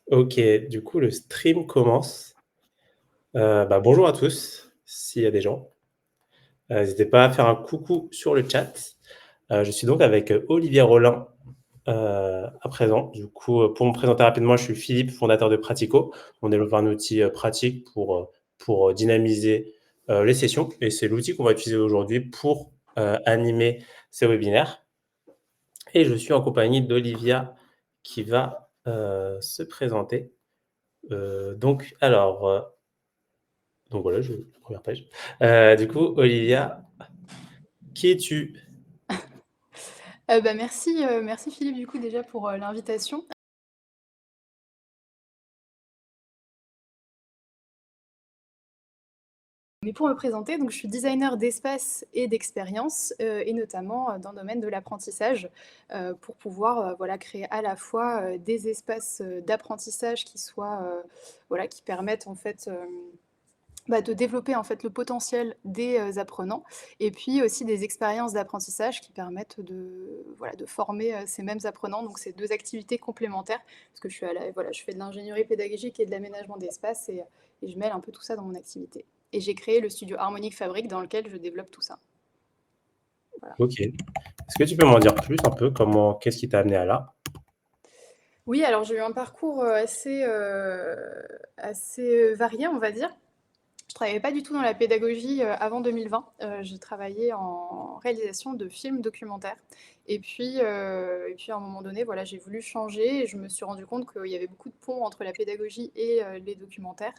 OK, du coup, le stream commence. Bonjour à tous, s'il y a des gens. N'hésitez pas à faire un coucou sur le chat. Je suis donc avec, Olivier Rollin, à présent. Du coup, pour me présenter rapidement, je suis Philippe, fondateur de Pratico. On développe un outil, pratique pour dynamiser, les sessions et c'est l'outil qu'on va utiliser aujourd'hui pour, animer ces webinaires et je suis en compagnie d'Olivia qui va, se présenter. Donc voilà, je première page. Du coup, Olivia, qui es-tu? Merci Philippe du coup déjà pour, l'invitation. Mais pour me présenter, donc je suis designer d'espace et d'expérience, et notamment, dans le domaine de l'apprentissage, pour pouvoir, voilà créer à la fois, des espaces, d'apprentissage qui soient, voilà qui permettent en fait, de développer en fait le potentiel des, apprenants et puis aussi des expériences d'apprentissage qui permettent de, voilà, de former, ces mêmes apprenants. Donc c'est 2 activités complémentaires parce que je fais de l'ingénierie pédagogique et de l'aménagement d'espace et je mêle un peu tout ça dans mon activité. Et j'ai créé le studio Harmonique Fabrique dans lequel je développe tout ça. Voilà. OK. Est-ce que tu peux m'en dire plus un peu? Qu'est-ce qui t'a amené à là? Oui, alors j'ai eu un parcours, assez varié, on va dire. Je travaillais pas du tout dans la pédagogie, avant 2020. J'ai travaillé en réalisation de films documentaires et puis à un moment donné, voilà, j'ai voulu changer et je me suis rendu compte qu'il y avait beaucoup de ponts entre la pédagogie et les documentaires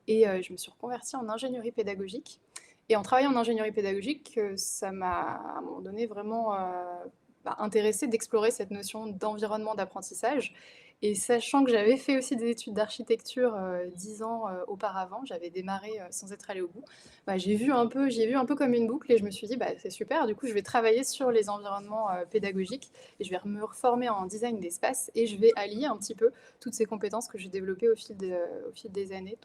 et je me suis reconvertie en ingénierie pédagogique et en travaillant en ingénierie pédagogique, ça m'a, à un moment donné, vraiment, intéressée d'explorer cette notion d'environnement d'apprentissage et sachant que j'avais fait aussi des études d'architecture, 10 ans, auparavant, j'avais démarré, sans être allée au bout, j'ai vu un peu comme une boucle et je me suis dit: «Bah, c'est super, du coup, je vais travailler sur les environnements, pédagogiques et je vais me reformer en design d'espace et je vais allier un petit peu toutes ces compétences que j'ai développées au fil des années».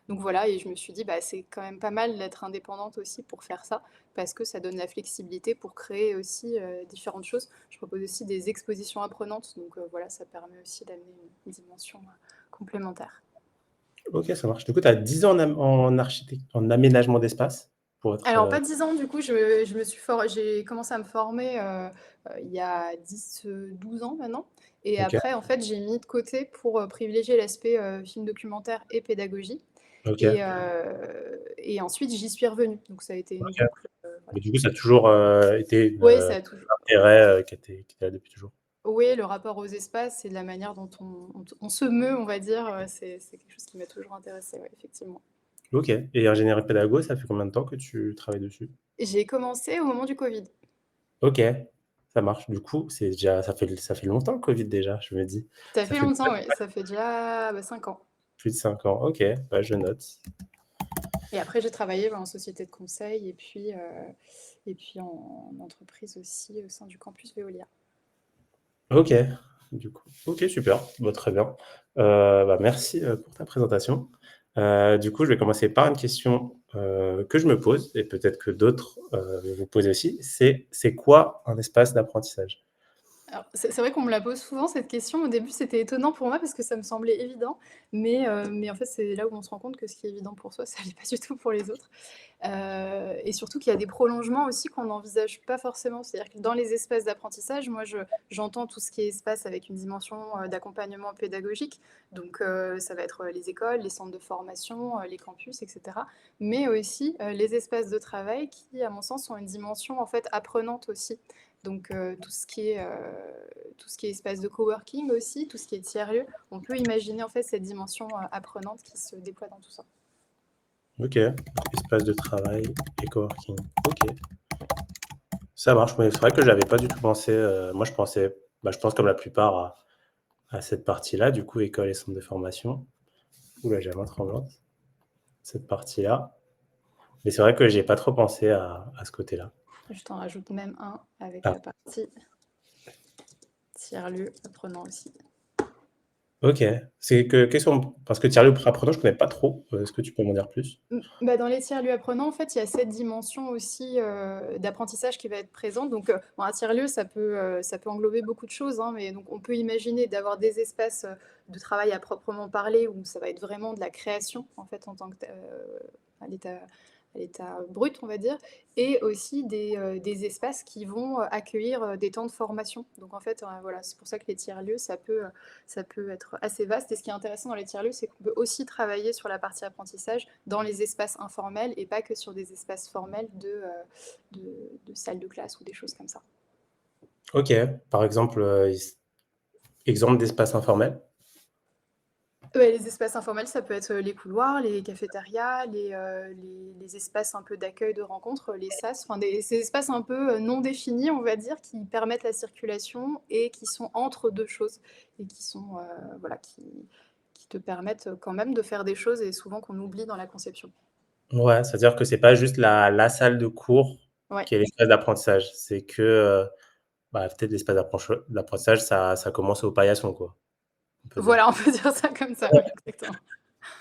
Donc voilà et je me suis dit: «Bah, c'est quand même pas mal d'être indépendante aussi pour faire ça, parce que ça donne la flexibilité pour créer aussi, différentes choses». Je propose aussi des expositions apprenantes, donc voilà, ça permet aussi d'amener une dimension, complémentaire. OK, ça marche. Du coup, tu as 10 ans en aménagement d'espace pour être, Alors pas 10 ans du coup, j'ai commencé à me former, il y a 12 ans maintenant et OK, après en fait, j'ai mis de côté pour, privilégier l'aspect, film documentaire et pédagogie OK, et ensuite j'y suis revenue. Donc ça a été une OK. boucle, Mais voilà. du coup, ça a toujours, été Oui, ça a toujours intérêt, qui était là depuis toujours? oui, le rapport aux espaces et de la manière dont on se meut, on va dire, c'est quelque chose qui m'a toujours intéressée, ouais, effectivement. OK et ingénierie pédago, ça fait combien de temps que tu travailles dessus? J'ai commencé au moment du covid. OK, ça marche. Du coup, c'est déjà ça fait longtemps le covid déjà, je me dis. Ça Ça fait fait longtemps, oui, ça fait déjà, 5 ans. plus de 5 ans. OK, je note. Et après, j'ai travaillé, en société de conseil et puis en entreprise aussi au sein du campus Veolia. OK, du coup. OK, super, très bien. Merci, pour ta présentation. Du coup, je vais commencer par une question, que je me pose et peut-être que d'autres, vous posez aussi, c'est quoi un espace d'apprentissage? Alors, c'est vrai qu'on me la pose souvent cette question. Au début, c'était étonnant pour moi parce que ça me semblait évident, mais en fait, c'est là où on se rend compte que ce qui est évident pour soi, ça l'est pas du tout pour les autres. Et surtout qu'il y a des prolongements aussi qu'on n'envisage pas forcément. C'est-à-dire que dans les espaces d'apprentissage, moi, j'entends tout ce qui est espace avec une dimension, d'accompagnement pédagogique. Donc, ça va être, les écoles, les centres de formation, les campus et cetera. Mais aussi, les espaces de travail qui, à mon sens, ont une dimension, en fait, apprenante aussi. Donc, tout ce qui est espace de coworking aussi, tout ce qui est tiers-lieux, on peut imaginer, en fait, cette dimension, apprenante qui se déploie dans tout ça. OK, espace de travail et coworking. OK, ça marche, mais c'est vrai que j'avais pas du tout pensé, moi je pensais, je pense comme la plupart à cette partie-là, du coup, école et centre de formation. Ouh là, j'ai la main tremblante, cette partie-là. Mais c'est vrai que j'ai pas trop pensé à ce côté-là. Je t'en rajoute même un avec Ah, la partie tiers-lieu apprenant aussi. OK. C'est que qu'est-ce qu'on parce que tiers-lieu pour apprenants, je connais pas trop. Est-ce que tu peux m'en dire plus? Bah, dans les tiers-lieux apprenants, en fait, il y a cette dimension aussi, d'apprentissage qui va être présente. Donc, bon, un tiers-lieu, ça peut englober beaucoup de choses, hein, mais donc on peut imaginer d'avoir des espaces, de travail à proprement parler, où ça va être vraiment de la création, en fait, en tant que à l'état à l'état brut, on va dire, et aussi des espaces qui vont, accueillir, des temps de formation. Donc en fait, voilà, c'est pour ça que les tiers-lieux, ça peut être assez vaste. Et ce qui est intéressant dans les tiers-lieux, c'est qu'on peut aussi travailler sur la partie apprentissage dans les espaces informels et pas que sur des espaces formels de salles de classe ou des choses comme ça. OK. Par exemple, exemple d'espace informel? Ouais, les espaces informels, ça peut être les couloirs, les cafétérias, les espaces un peu d'accueil de rencontres, les sas, enfin ces espaces un peu non définis, on va dire, qui permettent la circulation et qui sont entre deux choses et qui sont, voilà, qui te permettent quand même de faire des choses et souvent qu'on oublie dans la conception. Ouais, c'est-à-dire que c'est pas juste la salle de cours Ouais. qui est l'espace d'apprentissage. C'est que, bah, peut-être l'espace d'apprentissage, ça commence au paillasson, quoi, on peut dire. Voilà, on peut dire ça comme ça, ouais, exactement.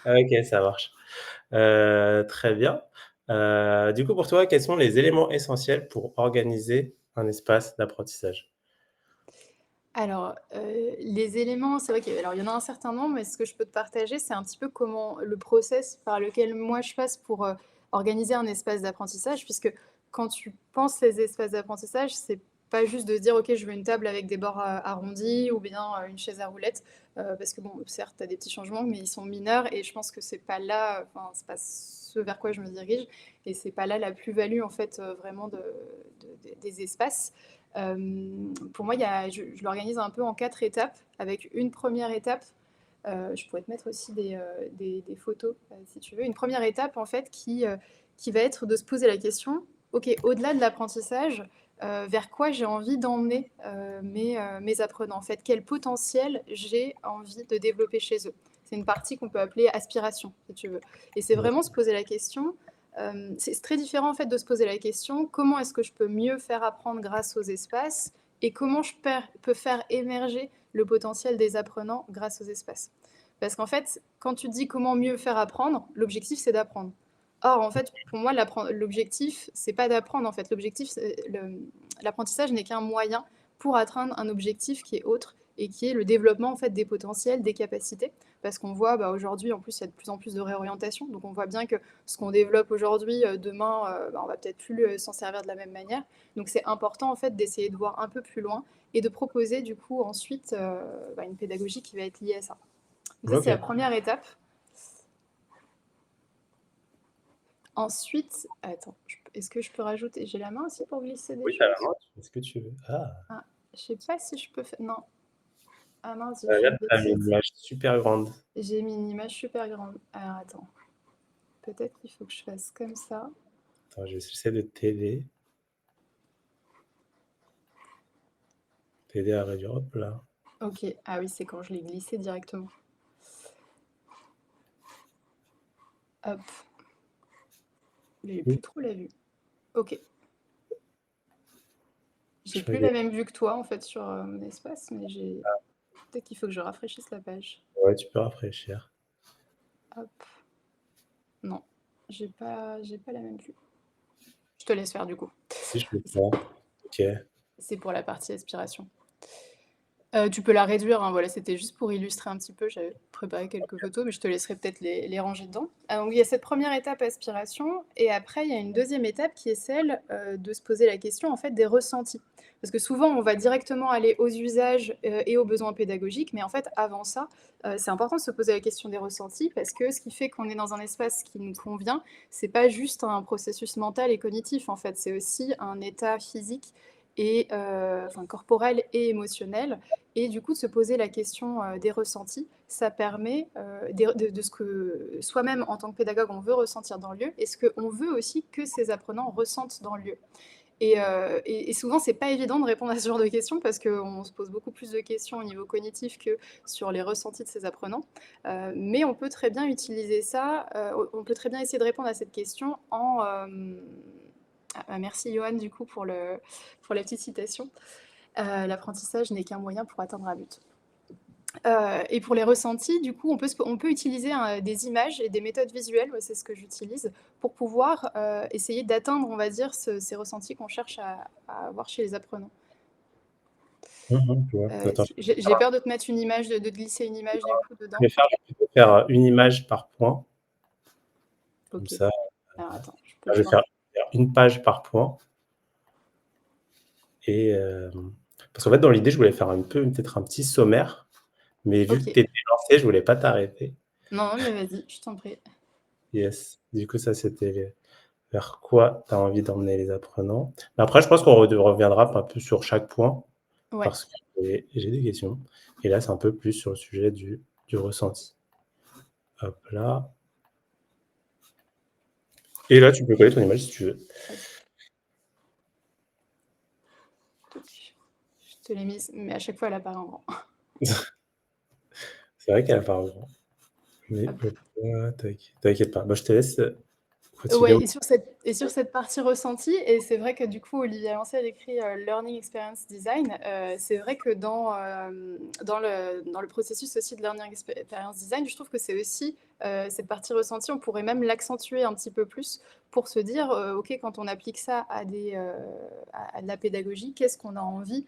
OK, ça marche. Très bien. Du coup, pour toi, quels sont les éléments essentiels pour organiser un espace d'apprentissage? Alors, les éléments, c'est vrai il y en a un certain nombre, mais ce que je peux te partager, c'est un petit peu comment le process par lequel moi je passe pour, organiser un espace d'apprentissage. Puisque quand tu penses les espaces d'apprentissage, c'est pas juste de se dire: «OK, je veux une table avec des bords, arrondis ou bien, une chaise à roulettes», parce que bon, certes, tu as des petits changements, mais ils sont mineurs et je pense que c'est pas là, enfin, c'est pas ce vers quoi je me dirige et c'est pas là la plus-value en fait, vraiment des espaces. Pour moi, je l'organise un peu en 4 étapes, avec une première étape, je pourrais te mettre aussi des photos, si tu veux. Une première étape, en fait, qui va être de se poser la question: «OK, au-delà de l'apprentissage, vers quoi j'ai envie d'emmener, mes apprenants? En fait, quel potentiel j'ai envie de développer chez eux?» C'est une partie qu'on peut appeler aspiration, si tu veux. Et c'est vraiment se poser la question, c'est très différent en fait de se poser la question: «Comment est-ce que je peux mieux faire apprendre grâce aux espaces et comment je peux faire émerger le potentiel des apprenants grâce aux espaces?» Parce qu'en fait, quand tu te dis: «Comment mieux faire apprendre?», l'objectif c'est d'apprendre. Or en fait, pour moi, l'objectif, c'est pas d'apprendre en fait. L'objectif, l'apprentissage n'est qu'un moyen pour atteindre un objectif qui est autre et qui est le développement en fait des potentiels, des capacités. Parce qu'on voit, bah, aujourd'hui, en plus, il y a de plus en plus de réorientation. Donc on voit bien que ce qu'on développe aujourd'hui, demain, bah, on va peut-être plus s'en servir de la même manière. Donc c'est important en fait d'essayer de voir un peu plus loin et de proposer du coup ensuite bah, une pédagogie qui va être liée à ça. Donc ça c'est la OK. première étape. Ensuite, attends, est-ce que je peux rajouter, j'ai la main aussi pour glisser des Oui, tu as la choses? main, tu fais ce que tu veux. Ah! Ah, je sais pas si je peux faire. Non. Ah mince, j'ai fait Là, une tu as mis une bêtise. image super grande. J'ai mis une image super grande. Alors attends, peut-être qu'il faut que je fasse comme ça. Attends, j'essaie de t'aider à réduire. Hop là. Ok, ah oui, c'est quand je l'ai glissé directement. Hop, j'ai Oui, plus trop la vue. Ok, j'ai je plus regarde. la même vue que toi en fait sur mon espace, mais j'ai. Peut-être qu'il faut que je rafraîchisse la page. Ouais, tu peux rafraîchir. Hop, non, j'ai pas la même vue. Je te laisse faire du coup. Si je fais ça, C'est OK. c'est pour la partie aspiration. Tu peux la réduire, hein, voilà, c'était juste pour illustrer un petit peu. J'avais préparé quelques photos, mais je te laisserai peut-être les ranger dedans. Donc il y a cette première étape aspiration et après il y a une deuxième étape qui est celle, de se poser la question, en fait, des ressentis. Parce que souvent on va directement aller aux usages, et aux besoins pédagogiques, mais en fait avant ça, c'est important de se poser la question des ressentis parce que ce qui fait qu'on est dans un espace qui nous convient, c'est pas juste un processus mental et cognitif, en fait, c'est aussi un état physique et enfin corporel et émotionnel et du coup, de se poser la question des ressentis, ça permet de ce que soi-même, en tant que pédagogue, on veut ressentir dans le lieu et ce qu'on veut aussi que ces apprenants ressentent dans le lieu. Et souvent, c'est pas évident de répondre à ce genre de questions parce qu'on se pose beaucoup plus de questions au niveau cognitif que sur les ressentis de ces apprenants. Mais on peut très bien utiliser ça, on peut très bien essayer de répondre à cette question en... merci Johan du coup pour la petite citation. L'apprentissage n'est qu'un moyen pour atteindre un but. Et pour les ressentis, du coup, on peut utiliser des images et des méthodes visuelles, ouais, c'est ce que j'utilise, pour pouvoir essayer d'atteindre, on va dire, ces ressentis qu'on cherche à avoir chez les apprenants. Je vois. Attends, J'ai peur de te mettre une image, de te glisser une image du coup je vais dedans. faire je vais plutôt faire une image par point, comme Ok. ça, Alors attends, je peux je vais voir. faire une page par point et parce qu'en fait, dans l'idée, je voulais faire un peu peut-être un petit sommaire, mais vu que Ok. tu étais lancé, je voulais pas t'arrêter. Non, mais vas-y, je t'en prie. Yes. Du coup, ça, c'était vers quoi tu as envie d'emmener les apprenants. Mais après, je pense qu'on reviendra un peu sur chaque point Ouais. parce que j'ai des questions et là, c'est un peu plus sur le sujet du ressenti. Hop là et là, tu peux coller ton image si tu veux. Hop, toc. Je te l'ai mise, mais à chaque fois, elle apparaît en grand. C'est vrai qu'elle apparaît en grand, mais Hop. hop là, tac, t'inquiète pas. Bah, je te laisse, Ouais, continuer. et sur cette partie ressentie, et c'est vrai que du coup, Olivia Lancel écrit Learning Experience Design. C'est vrai que dans le processus aussi de Learning Experience Design, je trouve que c'est aussi cette partie ressentie, on pourrait même l'accentuer un petit peu plus pour se dire, OK, quand on applique ça à de la pédagogie, qu'est-ce qu'on a envie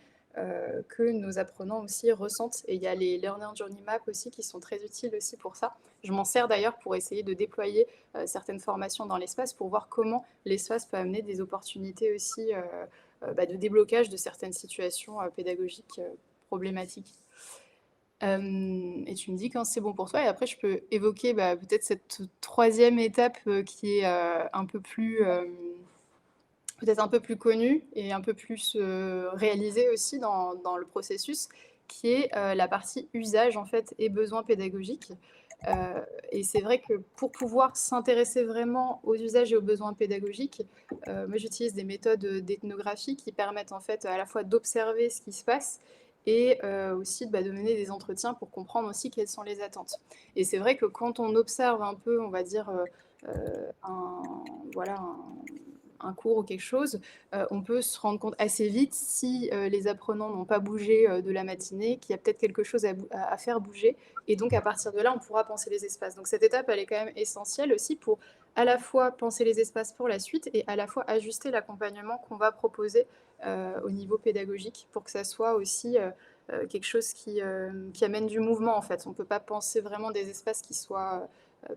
que nos apprenants aussi ressentent. Et il y a les Learner Journey Map aussi qui sont très utiles aussi pour ça. Je m'en sers d'ailleurs pour essayer de déployer certaines formations dans l'espace pour voir comment l'espace peut amener des opportunités aussi de déblocage de certaines situations pédagogiques problématiques. Et tu me dis quand c'est bon pour toi, et après je peux évoquer peut-être cette troisième étape qui est peut-être un peu plus connue et un peu plus réalisée aussi dans le processus, qui est la partie usage en fait et besoins pédagogiques. Et c'est vrai que pour pouvoir s'intéresser vraiment aux usages et aux besoins pédagogiques, moi j'utilise des méthodes d'ethnographie qui permettent en fait à la fois d'observer ce qui se passe et aussi de mener des entretiens pour comprendre aussi quelles sont les attentes. Et c'est vrai que quand on observe un peu, on va dire, voilà, un cours ou quelque chose, on peut se rendre compte assez vite si les apprenants n'ont pas bougé de la matinée, qu'il y a peut-être quelque chose à faire bouger. Et donc, à partir de là, on pourra penser les espaces. Donc, cette étape, elle est quand même essentielle aussi pour à la fois penser les espaces pour la suite et à la fois ajuster l'accompagnement qu'on va proposer au niveau pédagogique pour que ça soit aussi quelque chose qui amène du mouvement, en fait. On ne peut pas penser vraiment des espaces qui soient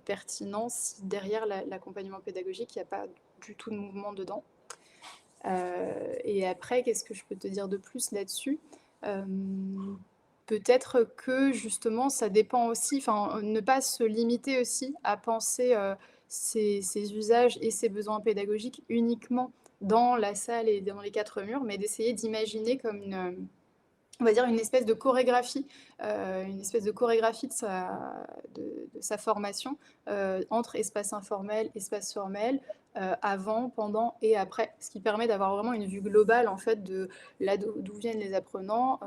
pertinents si derrière l'accompagnement pédagogique, il n'y a pas du tout de mouvement dedans. Et après, qu'est-ce que je peux te dire de plus là-dessus? Peut-être que justement, ça dépend aussi, enfin, ne pas se limiter aussi à penser ces usages et ces besoins pédagogiques uniquement dans la salle et dans les quatre murs, mais d'essayer d'imaginer comme on va dire une espèce de chorégraphie, de sa formation entre espace informel, espace formel, avant, pendant et après, ce qui permet d'avoir vraiment une vue globale en fait de là d'où viennent les apprenants,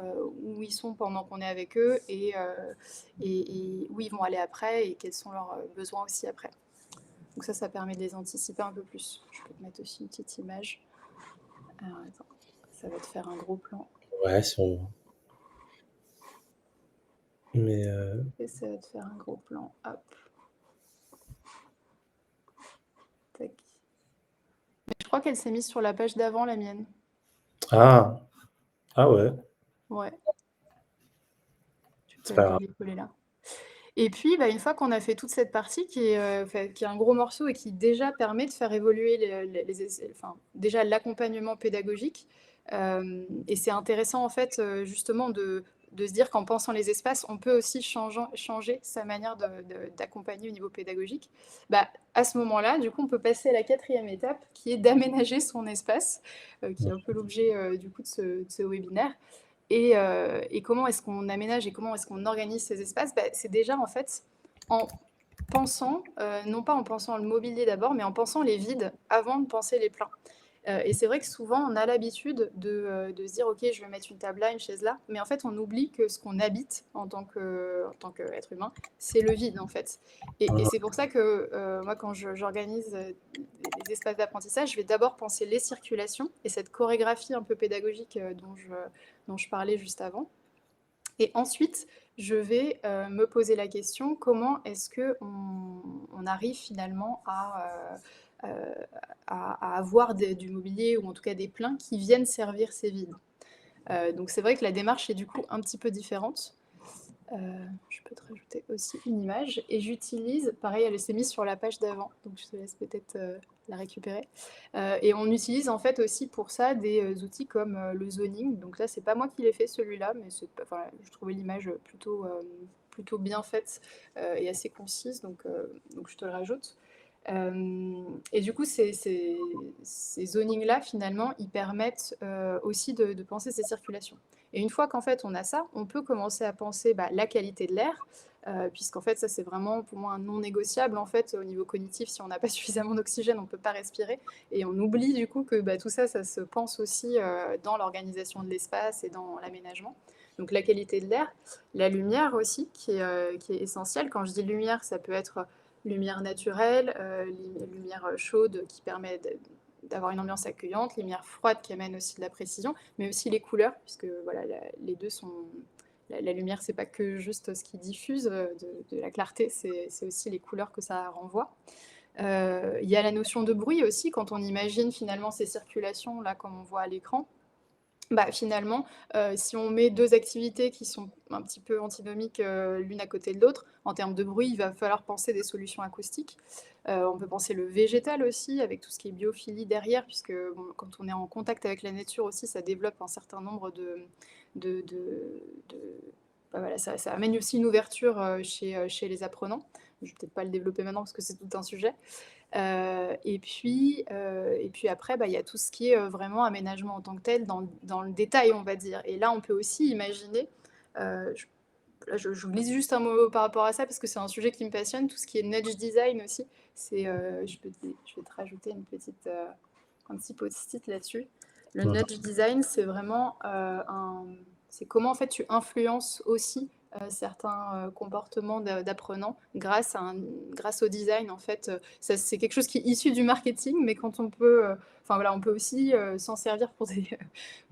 où ils sont pendant qu'on est avec eux et où ils vont aller après et quels sont leurs besoins aussi après. Donc ça permet de les anticiper un peu plus. Je peux te mettre aussi une petite image. Alors attends, ça va te faire un gros plan. Ouais, sûrement. Mais Et ça va te faire un gros plan. Hop. Tac. Mais je crois qu'elle s'est mise sur la page d'avant, la mienne. ah! Ah ouais, Ouais, tu peux c'est la pas grave. coller-coller là. Et puis, une fois qu'on a fait toute cette partie qui est un gros morceau et qui déjà permet de faire évoluer déjà l'accompagnement pédagogique. Et c'est intéressant en fait justement de se dire qu'en pensant les espaces, on peut aussi changer sa manière d'accompagner au niveau pédagogique. À ce moment-là, du coup, on peut passer à la quatrième étape qui est d'aménager son espace, qui est un peu l'objet du coup de ce webinaire. Et comment est-ce qu'on aménage et comment est-ce qu'on organise ces espaces? C'est déjà en fait en pensant, non pas en pensant le mobilier d'abord, mais en pensant les vides avant de penser les pleins. Et c'est vrai que souvent, on a l'habitude de se dire, OK, je vais mettre une table là, une chaise là, mais en fait, on oublie que ce qu'on habite en tant qu'être humain, c'est le vide, en fait. Et Mmh. c'est pour ça que moi, quand j'organise des espaces d'apprentissage, je vais d'abord penser les circulations et cette chorégraphie un peu pédagogique dont je parlais juste avant. Et ensuite, je vais, me poser la question: «Comment est-ce qu'on arrive finalement à avoir du mobilier ou en tout cas des plins qui viennent servir ces vides?» Donc c'est vrai que la démarche est du coup un petit peu différente. Je peux te rajouter aussi une image et j'utilise pareil, elle s'est mise sur la page d'avant, donc je te laisse peut-être, la récupérer. Et on utilise en fait aussi pour ça des, outils comme, le zoning. Donc là, c'est pas moi qui l'ai fait celui-là, mais c'est pas enfin, je trouvais l'image, plutôt bien faite, et assez concise, donc je te le rajoute. Et du coup, ces zonings-là, finalement, ils permettent, aussi de penser ces circulations. Et une fois qu'en fait on a ça, on peut commencer à penser, bah, la qualité de l'air, puisqu'en fait ça c'est vraiment pour moi un non négociable en fait au niveau cognitif. Si on n'a pas suffisamment d'oxygène, on ne peut pas respirer et on oublie du coup que, bah, tout ça, ça se pense aussi, dans l'organisation de l'espace et dans l'aménagement. Donc la qualité de l'air, la lumière aussi qui est essentielle. Quand je dis lumière, ça peut être lumière naturelle, lumière chaude qui permet d'avoir une ambiance accueillante, lumière froide qui amène aussi de la précision, mais aussi les couleurs, puisque voilà, les deux sont... La lumière, c'est pas que juste ce qui diffuse de la clarté, c'est aussi les couleurs que ça renvoie. Il y a la notion de bruit aussi, quand on imagine finalement ces circulations, là, comme on voit à l'écran. Bah, finalement, si on met 2 activités qui sont un petit peu antinomiques, l'une à côté de l'autre, en termes de bruit, il va falloir penser des solutions acoustiques. On peut penser le végétal aussi, avec tout ce qui est biophilie derrière, puisque bon, quand on est en contact avec la nature aussi, ça développe un certain nombre de bah, voilà, ça amène aussi une ouverture, chez les apprenants. Je vais peut-être pas le développer maintenant parce que c'est tout un sujet. Et puis après, bah, il y a tout ce qui est, vraiment aménagement en tant que tel dans le détail, on va dire. Et là, on peut aussi imaginer, je là, je glisse juste un mot par rapport à ça parce que c'est un sujet qui me passionne, tout ce qui est nudge design aussi. Je vais te rajouter un petit post-it là-dessus. Le Mmh. nudge design, c'est vraiment, c'est comment en fait tu influences aussi, certains, comportements d'apprenants grâce au design en fait, ça c'est quelque chose qui est issu du marketing, mais quand on peut, enfin voilà, on peut aussi, s'en servir pour des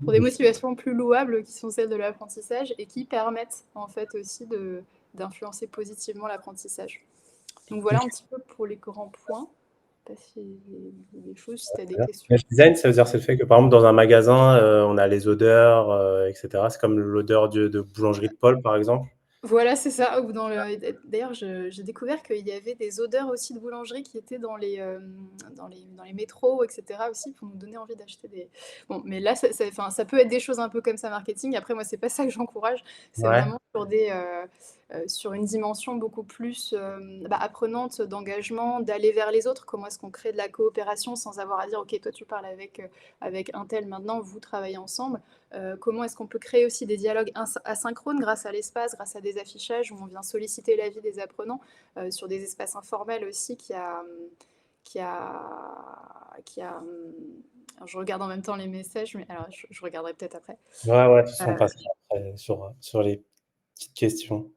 pour des motivations plus louables qui sont celles de l'apprentissage et qui permettent en fait aussi d'influencer positivement l'apprentissage. Donc voilà un petit peu pour les grands points. Je ne sais pas s'il y a des choses, si tu as des questions. Image design, ça veut dire c'est le fait que, par exemple, dans un magasin, on a les odeurs, et cetera. C'est comme l'odeur de boulangerie de Paul, par exemple? Voilà, c'est ça. Ou dans le d'ailleurs, j'ai découvert qu'il y avait des odeurs aussi de boulangerie qui étaient dans les métros et cetera aussi pour nous donner envie d'acheter des bon, mais là, enfin, ça peut être des choses un peu comme ça marketing. Après moi, c'est pas ça que j'encourage. C'est Ouais. vraiment sur une dimension beaucoup plus, bah, apprenante, d'engagement, d'aller vers les autres. Comment est-ce qu'on crée de la coopération sans avoir à dire: «OK, toi tu parles avec un tel maintenant, vous travaillez ensemble». Comment est-ce qu'on peut créer aussi des dialogues asynchrones grâce à l'espace, grâce à des affichages où on vient solliciter l'avis des apprenants, sur des espaces informels aussi qui a qui a, alors je regarde en même temps les messages, mais alors je regarderai peut-être après. Ouais, ouais, de toute façon, on Heu, passera après sur les petites questions.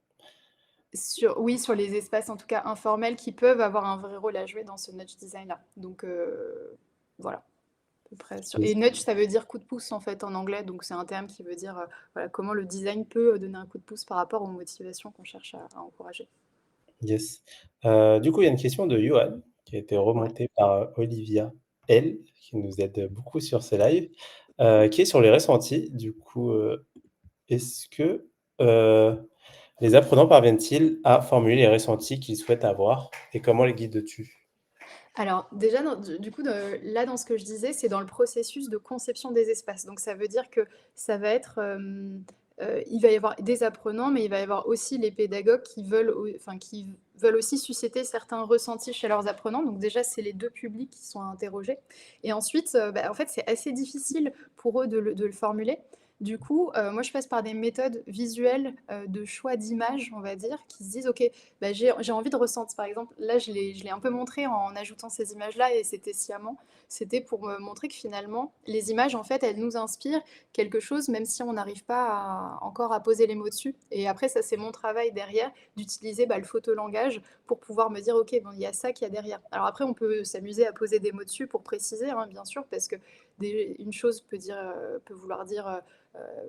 oui, sur les espaces en tout cas informels qui peuvent avoir un vrai rôle à jouer dans ce nudge design-là. Donc voilà. Peu près sur et nudge, ça veut dire coup de pouce en fait en anglais, donc c'est un terme qui veut dire, voilà, comment le design peut, donner un coup de pouce par rapport aux motivations qu'on cherche à encourager. Yes. Du coup, il y a une question de Johan qui a été Ouais. remontée par, Olivia L, qui nous aide beaucoup sur ces lives, qui est sur les ressentis. Du coup, est-ce que, heu, les apprenants parviennent-ils à formuler les ressentis qu'ils souhaitent avoir et comment les guides-tu? Alors déjà du coup là dans ce que je disais, c'est dans le processus de conception des espaces. Donc ça veut dire que ça va être, il va y avoir des apprenants, mais il va y avoir aussi les pédagogues qui veulent aussi susciter certains ressentis chez leurs apprenants. Donc déjà, c'est les 2 publics qui sont interrogés et ensuite, bah, en fait, c'est assez difficile pour eux de le formuler. Du coup, moi je passe par des méthodes visuelles, de choix d'images, on va dire, qui se disent: «OK, bah, j'ai envie de ressentir». Par exemple, là, je l'ai un peu montré en ajoutant ces images-là et c'était sciemment. C'était pour me montrer que finalement, les images, en fait, elles nous inspirent quelque chose, même si on n'arrive pas encore à poser les mots dessus. Et après, ça, c'est mon travail derrière, d'utiliser bah, le photolangage pour pouvoir me dire, OK, bon, il y a ça qu'il y a derrière. Alors après, on peut s'amuser à poser des mots dessus pour préciser, hein, bien sûr, parce que une chose peut vouloir dire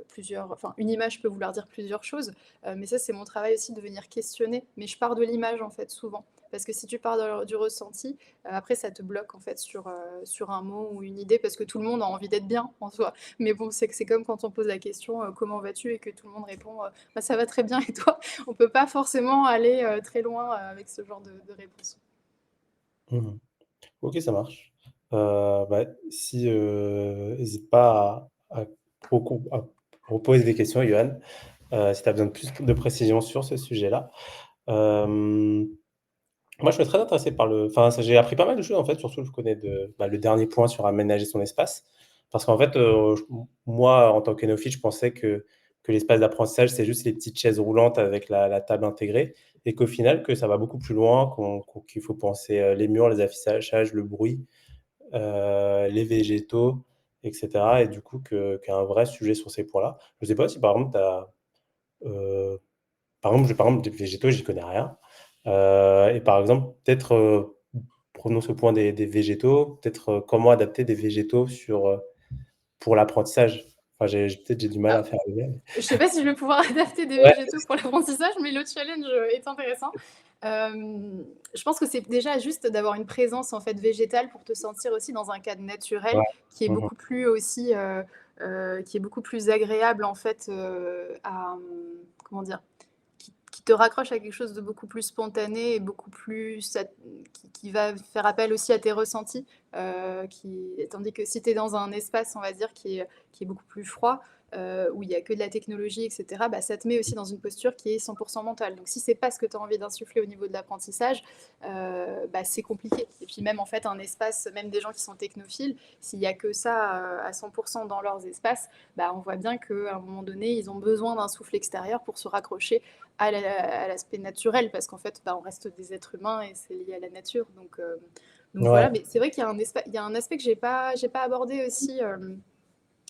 plusieurs, enfin une image peut vouloir dire plusieurs choses, mais ça c'est mon travail aussi de venir questionner, mais je pars de l'image en fait souvent. Parce que si tu pars du ressenti, après ça te bloque en fait sur un mot ou une idée, parce que tout le monde a envie d'être bien en soi. Mais bon, c'est comme quand on pose la question comment vas-tu et que tout le monde répond bah, ça va très bien et toi. On peut pas forcément aller très loin avec ce genre de réponse. Mmh. OK, ça marche. Bah, si, hésite pas à reposer des questions, Yoann, si tu as besoin de plus de précisions sur ce sujet-là. Hem, Moi, je suis très intéressé par enfin, j'ai appris pas mal de choses, en fait, surtout je connais le dernier point sur aménager son espace. Parce qu'en fait, moi, en tant que néophyte, je pensais que l'espace d'apprentissage, c'est juste les petites chaises roulantes avec la table intégrée et qu'au final, que ça va beaucoup plus loin, qu'il faut penser, les murs, les affichages, le bruit, les végétaux et cetera et du coup qu'il y a un vrai sujet sur ces points-là. Je sais pas si par exemple tu as, par exemple des végétaux, j'y connais rien, et par exemple peut-être, prenons ce point des végétaux, peut-être, comment adapter des végétaux pour l'apprentissage? Enfin j'ai du mal à Ah, faire le lien. je sais pas si je vais pouvoir adapter des Ouais, végétaux pour l'apprentissage, mais le challenge est intéressant. Je pense que c'est déjà juste d'avoir une présence en fait végétale pour te sentir aussi dans un cadre naturel ouais. qui est Mmh mh. beaucoup plus aussi qui est beaucoup plus agréable en fait comment dire, qui te raccroche à quelque chose de beaucoup plus spontané et beaucoup plus qui va faire appel aussi à tes ressentis. Tandis que si tu es dans un espace, on va dire, qui est beaucoup plus froid, où il y a que de la technologie, et cetera, bah, ça te met aussi dans une posture qui est 100 mentale. Donc si c'est pas ce que tu as envie d'insuffler au niveau de l'apprentissage, bah, c'est compliqué. Et puis même en fait un espace, même des gens qui sont technophiles, s'il y a que ça à 100 dans leurs espaces, bah, on voit bien qu'à un moment donné, ils ont besoin d'un souffle extérieur pour se raccrocher à l'aspect naturel, parce qu'en fait, bah, on reste des êtres humains et c'est lié à la nature. Donc voilà, Ouais. mais c'est vrai qu'il y a il y a un aspect que j'ai pas abordé aussi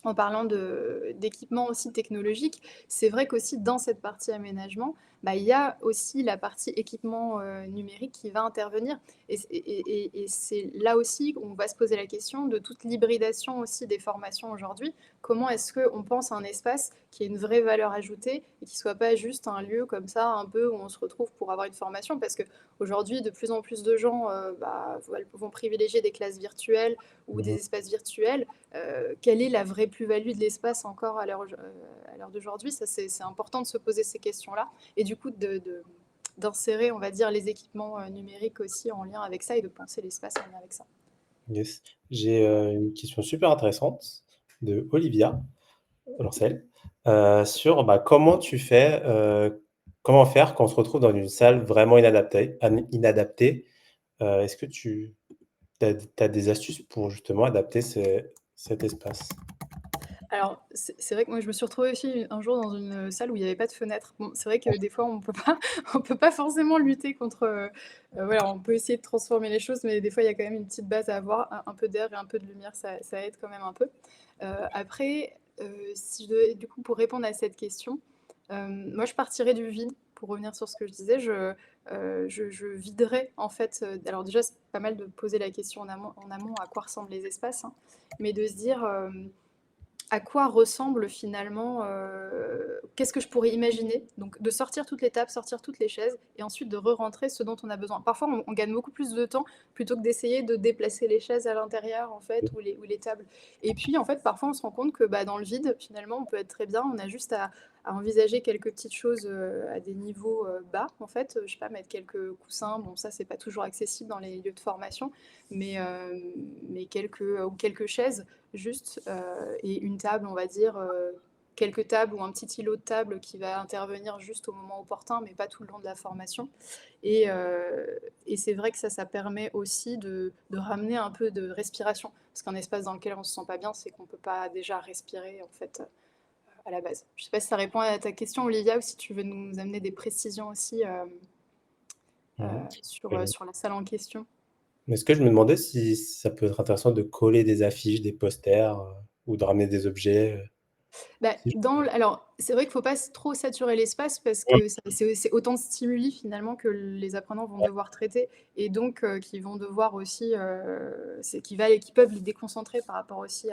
en parlant d'équipements aussi technologiques. C'est vrai qu'aussi dans cette partie aménagement, bah, il y a aussi la partie équipement numérique qui va intervenir. Et c'est là aussi qu'on va se poser la question de toute l'hybridation aussi des formations aujourd'hui. Comment est-ce qu'on pense à un espace qui ait une vraie valeur ajoutée et qui ne soit pas juste un lieu comme ça, un peu où on se retrouve pour avoir une formation? Parce qu'aujourd'hui, de plus en plus de gens bah, vont privilégier des classes virtuelles ou Mmh des mh. espaces virtuels. Quelle est la vraie plus-value de l'espace encore à l'heure d'aujourd'hui? Ça, c'est important de se poser ces questions-là et du coup d'insérer, on va dire, les équipements numériques aussi en lien avec ça et de penser l'espace en lien avec ça. Yes. J'ai, une question super intéressante de Olivia Lancel, sur, bah, comment faire quand on se retrouve dans une salle vraiment inadaptée? Est-ce que tu as des astuces pour justement adapter cet espace? Alors, c'est vrai que moi, je me suis retrouvée aussi un jour dans une salle où il y avait pas de fenêtre. Bon, c'est vrai que des fois, on peut pas on peut pas forcément lutter contre, voilà, on peut essayer de transformer les choses, mais des fois, il y a quand même une petite base à avoir. Un peu d'air et un peu de lumière, ça aide quand même un peu. Après, si je devais du coup, pour répondre à cette question, moi, je partirais du vide. Pour revenir sur ce que je disais, je viderais en fait, alors déjà, c'est pas mal de poser la question en amont à quoi ressemblent les espaces, hein, mais de se dire, à quoi ressemble finalement, qu'est-ce que je pourrais imaginer? Donc de sortir toutes les tables, sortir toutes les chaises et ensuite de re-rentrer ce dont on a besoin. Parfois, on gagne beaucoup plus de temps plutôt que d'essayer de déplacer les chaises à l'intérieur en fait ou les tables. Et puis en fait, parfois on se rend compte que, bah, dans le vide, finalement, on peut être très bien. On a juste à envisager quelques petites choses, à des niveaux, bas en fait, je sais pas, mettre quelques coussins. Bon ça, c'est pas toujours accessible dans les lieux de formation, mais quelques chaises juste, et une table, on va dire, quelques tables ou un petit îlot de table qui va intervenir juste au moment opportun, mais pas tout le long de la formation. Et c'est vrai que ça permet aussi de ramener un peu de respiration. Parce qu'un espace dans lequel on se sent pas bien, c'est qu'on peut pas déjà respirer, en fait, à la base. Je sais pas si ça répond à ta question, Olivia, ou si tu veux nous amener des précisions aussi Mmh. sur la salle en question. Mais est-ce que je me demandais si ça peut être intéressant de coller des affiches, des posters, ou de ramener des objets? Bah, Si alors, c'est vrai qu'il faut pas trop saturer l'espace parce ouais, que c'est autant de stimuli finalement que les apprenants vont devoir traiter et donc qui vont devoir aussi, c'est qui peuvent les déconcentrer par rapport aussi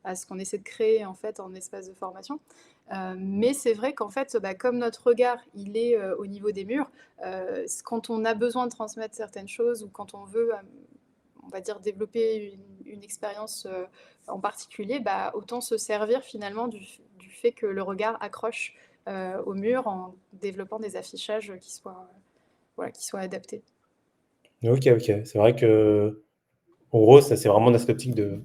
à ce qu'on essaie de créer en fait en espace de formation. Mais c'est vrai qu'en fait, bah, comme notre regard, il est, au niveau des murs, quand on a besoin de transmettre certaines choses ou quand on veut, on va dire développer une expérience en particulier, bah, autant se servir finalement du fait que le regard accroche au mur en développant des affichages voilà, qui soient adaptés. OK, OK. C'est vrai que en gros, ça, c'est vraiment dans cette optique de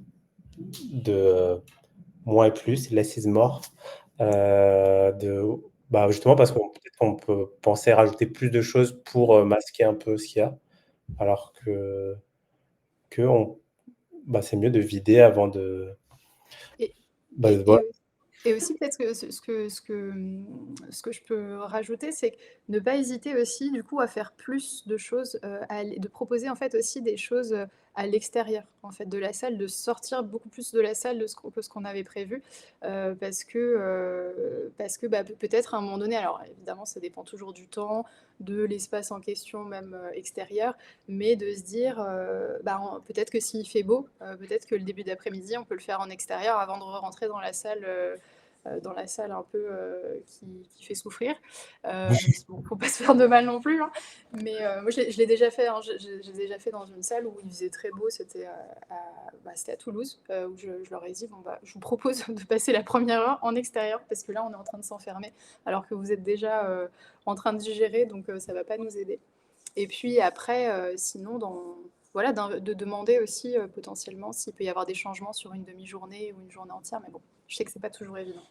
moins est plus, less is more. De bah, justement parce qu'on peut-être qu'on peut penser à rajouter plus de choses pour, masquer un peu ce qu'il y a, alors qu'on bah, c'est mieux de vider avant de Et, bah, et, voilà. et Et aussi peut-être que ce que je peux rajouter, c'est que ne pas hésiter aussi du coup à faire plus de choses, de proposer en fait aussi des choses, à l'extérieur en fait de la salle, de sortir beaucoup plus de la salle de que ce qu'on avait prévu, parce que, bah, peut-être à un moment donné alors évidemment ça dépend toujours du temps, de l'espace en question même, extérieur, mais de se dire, bah, peut-être que s'il fait beau, peut-être que le début d'après-midi on peut le faire en extérieur avant de rentrer dans la salle un peu qui fait souffrir. Même si bon, faut pas se faire de mal non plus, hein. Mais moi, je l'ai déjà fait. Hein. J'ai déjà fait dans une salle où il faisait très beau. C'était à Toulouse, où je leur ai dit bon bah, je vous propose de passer la première heure en extérieur parce que là, on est en train de s'enfermer, alors que vous êtes déjà en train de digérer, donc ça va pas nous aider. Et puis après, sinon, voilà, de demander aussi potentiellement s'il peut y avoir des changements sur une demi-journée ou une journée entière, mais bon, je sais que c'est pas toujours évident.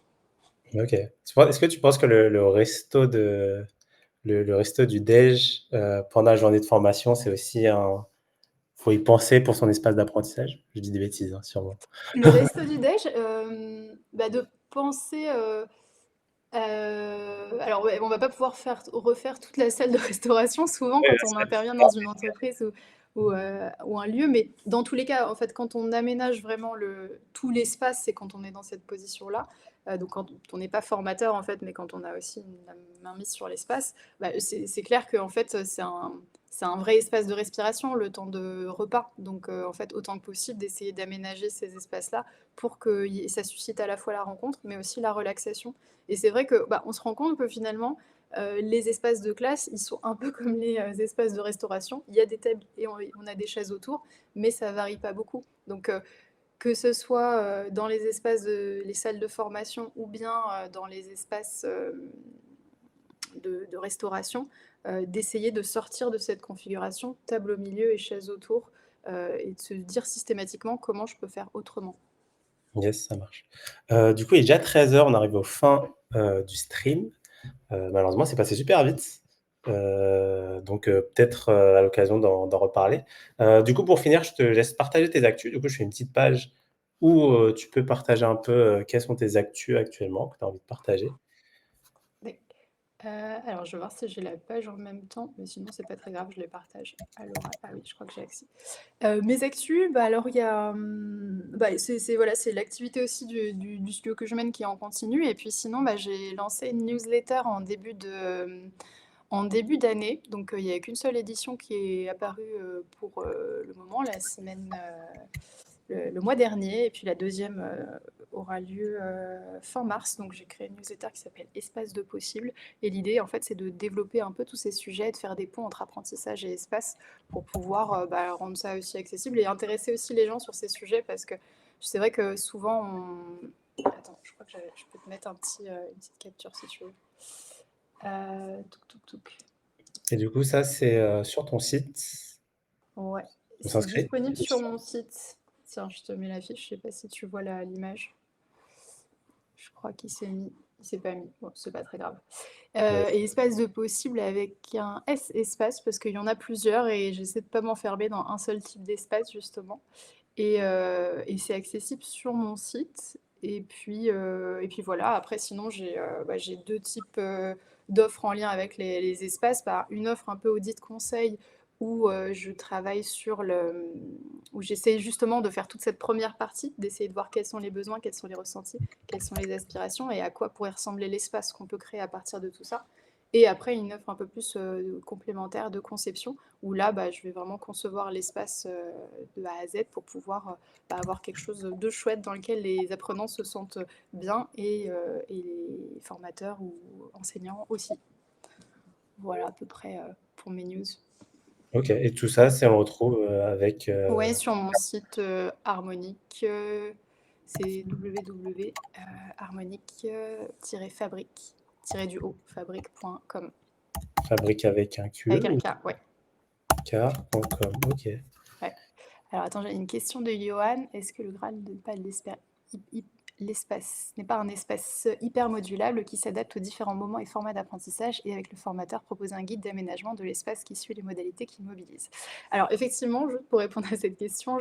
OK. Est-ce que tu penses que le resto du déj, pendant la journée de formation, c'est aussi un faut y penser pour son espace d'apprentissage? Je dis des bêtises, hein, sûrement. Le resto du déj, bah, de penser, alors ouais, on va pas pouvoir refaire toute la salle de restauration souvent Ouais, quand on intervient dans une entreprise ou un lieu, mais dans tous les cas, en fait, quand on aménage vraiment tout l'espace, c'est quand on est dans cette position-là. Donc quand on n'est pas formateur en fait, mais quand on a aussi la main mise sur l'espace, bah, c'est clair que en fait, c'est un vrai espace de respiration, le temps de repas. Donc en fait, autant que possible d'essayer d'aménager ces espaces-là pour que ça suscite à la fois la rencontre, mais aussi la relaxation. Et c'est vrai que bah, on se rend compte que finalement, les espaces de classe, ils sont un peu comme les espaces de restauration. Il y a des tables et on a des chaises autour, mais ça varie pas beaucoup. Donc, que ce soit dans les salles de formation ou bien dans les espaces de restauration, d'essayer de sortir de cette configuration, table au milieu et chaises autour, et de se dire systématiquement comment je peux faire autrement. Yes, ça marche. Du coup, il est déjà 13 heures. On arrive aux fins, du stream. Malheureusement, c'est passé super vite. Donc peut-être, à l'occasion d'en reparler. Du coup, pour finir, je te laisse partager tes actus. Du coup, je fais une petite page où, tu peux partager un peu, quelles sont tes actus actuellement que tu as envie de partager? Alors, je vais voir si j'ai la page en même temps, mais sinon, c'est pas très grave, je les partage à l'oral. Ah oui, je crois que j'ai accès. Mes actus, bah, alors il y a, bah, voilà, c'est l'activité aussi du studio que je mène qui est en continu et puis sinon, bah, j'ai lancé une newsletter en début d'année. Donc, il y a qu'une seule édition qui est apparue, pour, le moment, le mois dernier, et puis la deuxième aura lieu fin mars. Donc j'ai créé une newsletter qui s'appelle Espace de possible. Et l'idée, en fait, c'est de développer un peu tous ces sujets, de faire des ponts entre apprentissage et espace pour pouvoir bah, rendre ça aussi accessible et intéresser aussi les gens sur ces sujets parce que c'est vrai que souvent Attends, je crois que je peux te mettre une petite capture si tu veux. Touc, touc, touc. Et du coup, ça, c'est, sur ton site? Ouais, On c'est s'inscrit? disponible sur mon site. Tiens, je te mets la fiche, je sais pas si tu vois l'image. Je crois qu'il s'est mis. Il s'est pas mis. Bon, c'est pas très grave. Yes. Et espace de possible avec un S espace parce qu'il y en a plusieurs et j'essaie de pas m'enfermer dans un seul type d'espace justement. Et c'est accessible sur mon site. Et puis voilà. Après, sinon, j'ai deux types d'offres en lien avec les espaces. Bah, une offre un peu audit conseil où je travaille sur où j'essaie justement de faire toute cette première partie, d'essayer de voir quels sont les besoins, quels sont les ressentis, quelles sont les aspirations et à quoi pourrait ressembler l'espace qu'on peut créer à partir de tout ça. Et après, une offre un peu plus complémentaire de conception, où là, je vais vraiment concevoir l'espace de A à Z pour pouvoir avoir quelque chose de chouette dans lequel les apprenants se sentent bien et les formateurs ou enseignants aussi. Voilà à peu près pour mes news. OK et tout ça, c'est on retrouve, avec, Ouais, sur mon site Harmonique, c'est www.harmonique-fabrique-du-haut fabrique.com. Fabrique avec un Q Avec un ou K, ouais. K.com. OK. Ouais. Alors attends, j'ai une question de Johan. Est-ce que le Graal n'est pas l'espace n'est pas un espace hyper modulable qui s'adapte aux différents moments et formats d'apprentissage et avec le formateur proposer un guide d'aménagement de l'espace qui suit les modalités qu'il mobilise. Alors effectivement, juste pour répondre à cette question,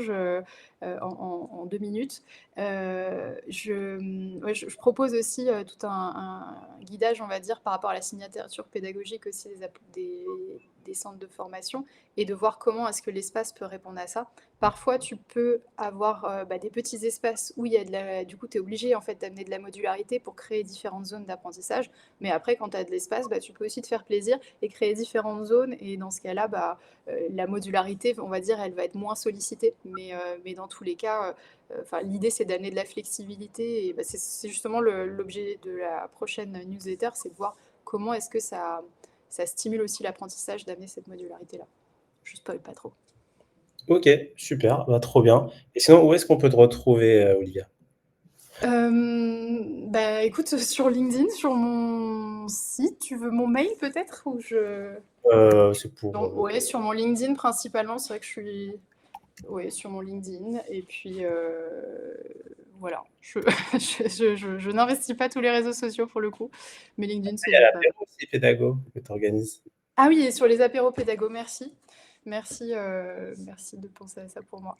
en 2 minutes, je propose aussi tout un guidage, on va dire, par rapport à la signature pédagogique aussi des centres de formation et de voir comment est-ce que l'espace peut répondre à ça. Parfois, tu peux avoir des petits espaces où il y a du coup, tu es obligé en fait d'amener de la modularité pour créer différentes zones d'apprentissage. Mais après, quand tu as de l'espace, tu peux aussi te faire plaisir et créer différentes zones. Et dans ce cas-là, la modularité, on va dire, elle va être moins sollicitée. Mais dans tous les cas, l'idée, c'est d'amener de la flexibilité. Et c'est justement l'objet de la prochaine newsletter, c'est de voir comment est-ce que ça stimule aussi l'apprentissage d'amener cette modularité-là. Je spoil pas trop. OK, super, trop bien et sinon, où est-ce qu'on peut te retrouver, Olivia? Écoute, sur LinkedIn, sur mon site, tu veux mon mail peut-être ou C'est pour, ouais, sur mon LinkedIn principalement, c'est vrai que je suis ouais, sur mon LinkedIn et puis voilà. Je n'investis pas tous les réseaux sociaux pour le coup, mais LinkedIn, il c'est y a déjà pas mal. l'apéro aussi pédago que tu organises. Ah oui, et sur les apéros pédago, merci. Merci, merci de penser à ça pour moi.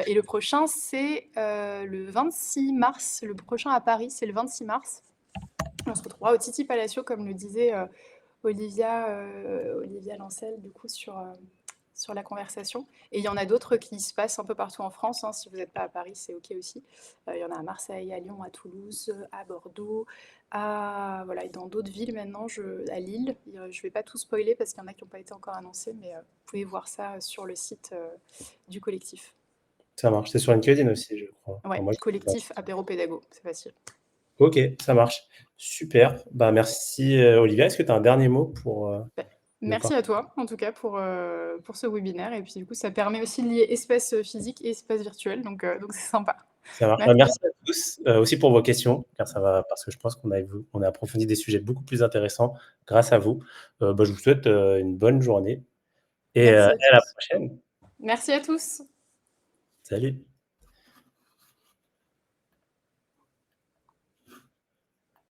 Et le prochain, c'est le 26 mars. Le prochain à Paris, c'est le 26 mars. On se retrouvera au Titi Palacio, comme le disait Olivia Lancel, du coup, sur la conversation. Et il y en a d'autres qui se passent un peu partout en France. Hein. Si vous n'êtes pas à Paris, c'est OK aussi. Il y en a à Marseille, à Lyon, à Toulouse, à Bordeaux, voilà, et dans d'autres villes maintenant, à Lille. Je ne vais pas tout spoiler parce qu'il y en a qui n'ont pas été encore annoncés, mais vous pouvez voir ça sur le site du collectif. Ça marche, c'est sur LinkedIn aussi, je crois. Ouais, Enfin, moi, je sais pas. collectif apéro pédago, c'est facile. OK, ça marche. Super, merci, Olivia. Est-ce que tu as un dernier mot pour, Bah, nous merci à partager? toi, en tout cas, pour ce webinaire. Et puis, du coup, ça permet aussi de lier espace physique et espace virtuel. Donc c'est sympa. Ça marche. Merci. Merci à tous, aussi pour vos questions, car ça va parce que je pense on a approfondi des sujets beaucoup plus intéressants grâce à vous. Je vous souhaite, une bonne journée et Merci à à la tous. prochaine. Merci à tous. Salut.